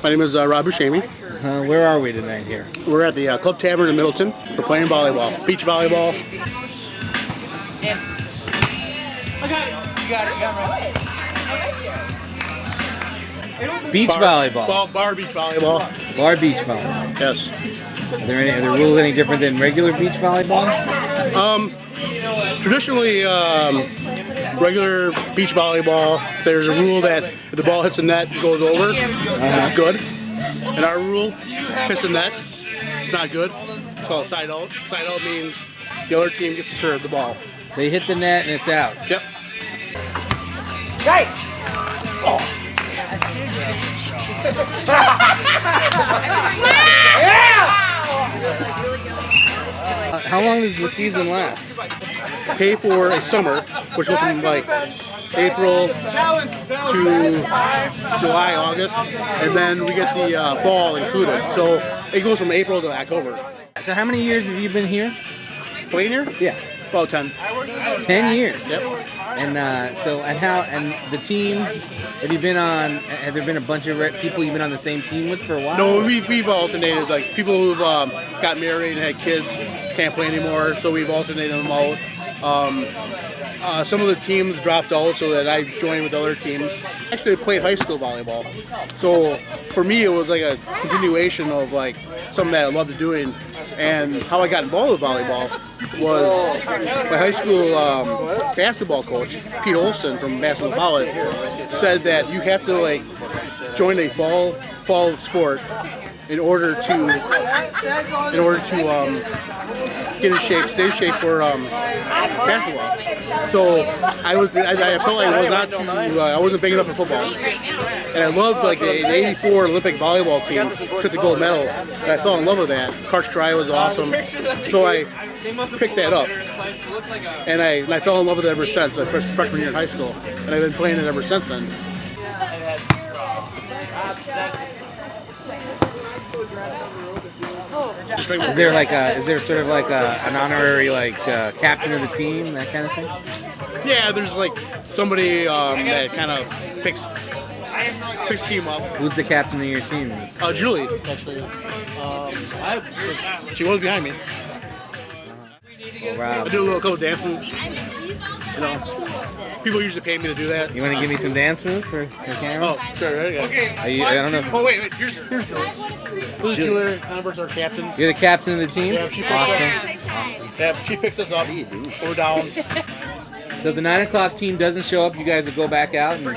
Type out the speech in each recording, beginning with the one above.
My name is Rob Buscemi. Where are we tonight here? We're at the Club Tavern in Middleton. We're playing volleyball, beach volleyball. Beach volleyball. Bar beach volleyball. Bar beach volleyball. Yes. Are the rules any different than regular beach volleyball? Traditionally, regular beach volleyball, there's a rule that if the ball hits the net, it goes over. It's good. And our rule, hits the net, it's not good. It's called side out. Side out means the other team gets to serve the ball. So you hit the net and it's out. Yep. Right. Oh. How long does the season last? Pay for a summer, which goes from like April to July, August, and then we get the fall included. So it goes from April to October. So how many years have you been here? Playing here? Yeah. About 10. 10 years. Yep. And the team, have there been a bunch of people you've been on the same team with for a while? No, we've alternated. Like people who've got married and had kids can't play anymore, so we've alternated them out. Some of the teams dropped out so that I joined with other teams. Actually, I played high school volleyball. So for me, it was like a continuation of like something that I loved doing. And how I got involved with volleyball was my high school basketball coach, Pete Olson from Basketball College, said that you have to like join a fall sport in order to get in shape, stay in shape for basketball. So I felt like I wasn't big enough for football, and I loved like the '84 Olympic volleyball team took the gold medal, and I fell in love with that. Coach Try was awesome, so I picked that up, and I fell in love with it ever since. My freshman year in high school, and I've been playing it ever since then. Is there sort of like an honorary captain of the team, that kind of thing? Yeah, there's like somebody that kind of picks team up. Who's the captain of your team? Julie, actually. She was behind me. Oh, wow. I do a couple dance moves. You know, people usually pay me to do that. You want to give me some dance moves for the camera? Oh, sure. Right, yeah. Okay. I don't know. Oh wait. Here's Julie. This is Julie. Converse, our captain. You're the captain of the team? Yeah, she picks awesome. Yeah, she picks us up. We're down. So if the 9 o'clock team doesn't show up, you guys will go back out and do it.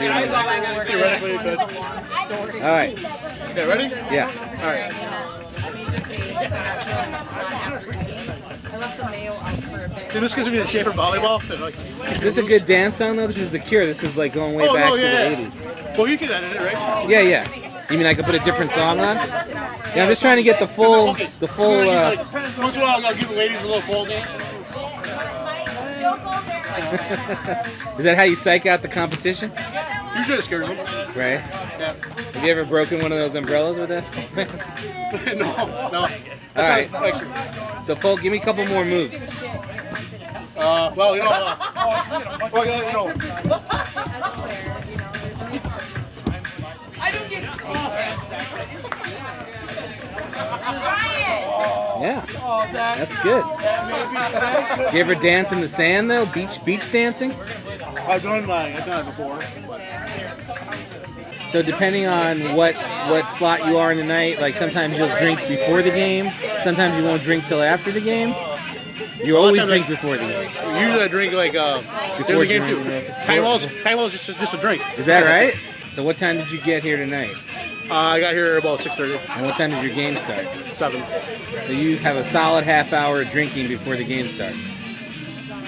Theoretically, you could. All right. Okay, ready? Yeah. All right. See, this gives me the shape of volleyball. Is this a good dance song though? This is The Cure. This is like going way back to the 80s. Well, you can edit it, right? Yeah. You mean I could put a different song on? Yeah, I'm just trying to get the full. Once in a while, I'll give the ladies a little pole dance. Is that how you psych out the competition? Usually it scares them. Right. Yeah. Have you ever broken one of those umbrellas with that? No. All right. So, Paul, give me a couple more moves. Well, you know. Yeah, that's good. Do you ever dance in the sand though? Beach dancing? I've done it before. So depending on what slot you are in the night, like sometimes you'll drink before the game, sometimes you won't drink till after the game. You always drink before the game. Usually I drink like before the game too. Timeout's just a drink. Is that right? So what time did you get here tonight? I got here about 6:30. And what time did your game start? 7. So you have a solid half hour of drinking before the game starts,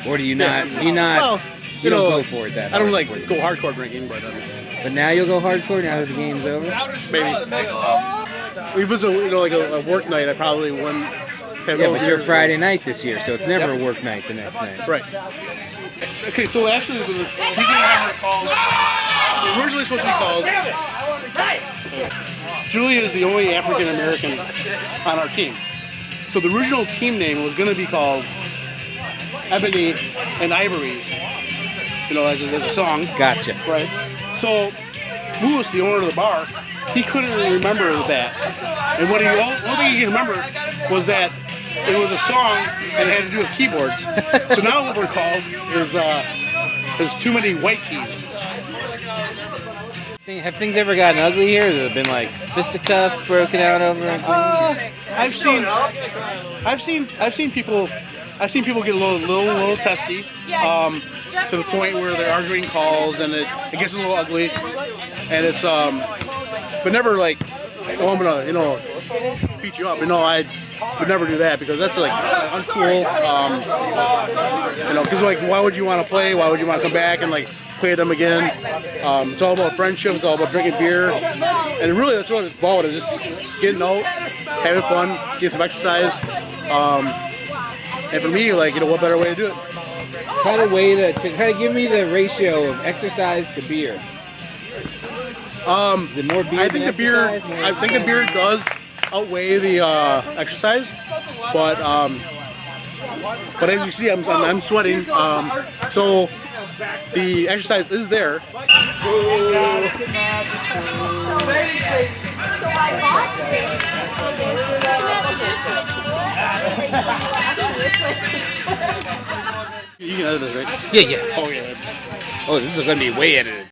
or do you not? Well, you don't go for it that. I don't like go hardcore drinking, but now you'll go hardcore now that the game's over. Maybe. If it was like a work night, I probably wouldn't. Yeah, but you're Friday night this year, so it's never a work night the next night. Right. Okay, so actually, originally supposed to be called. Julia is the only African American on our team. So the original team name was going to be called Ebony and Ivories, as a song. Gotcha. Right. So Lewis, the owner of the bar, he couldn't remember that. And what only thing he can remember was that it was a song and it had to do with keyboards. So now what we're called is Too Many White Keys. Have things ever gotten ugly here? Has it been like fisticuffs broken out over? I've seen people get a little testy, to the point where they're arguing calls and it gets a little ugly, and it's but never like, oh, I'm gonna beat you up. I would never do that because that's like uncool. Because like, why would you want to play? Why would you want to come back and like play them again? It's all about friendship. It's all about drinking beer, and really that's what it's about. Is just getting out, having fun, getting some exercise. And for me, like, what better way to do it? Try to give me the ratio of exercise to beer. Is it more beer? I think the beer does outweigh the exercise, but as you see, I'm sweating. So the exercise is there. You can edit this, right? Yeah. Oh, yeah. Oh, this is going to be way edited.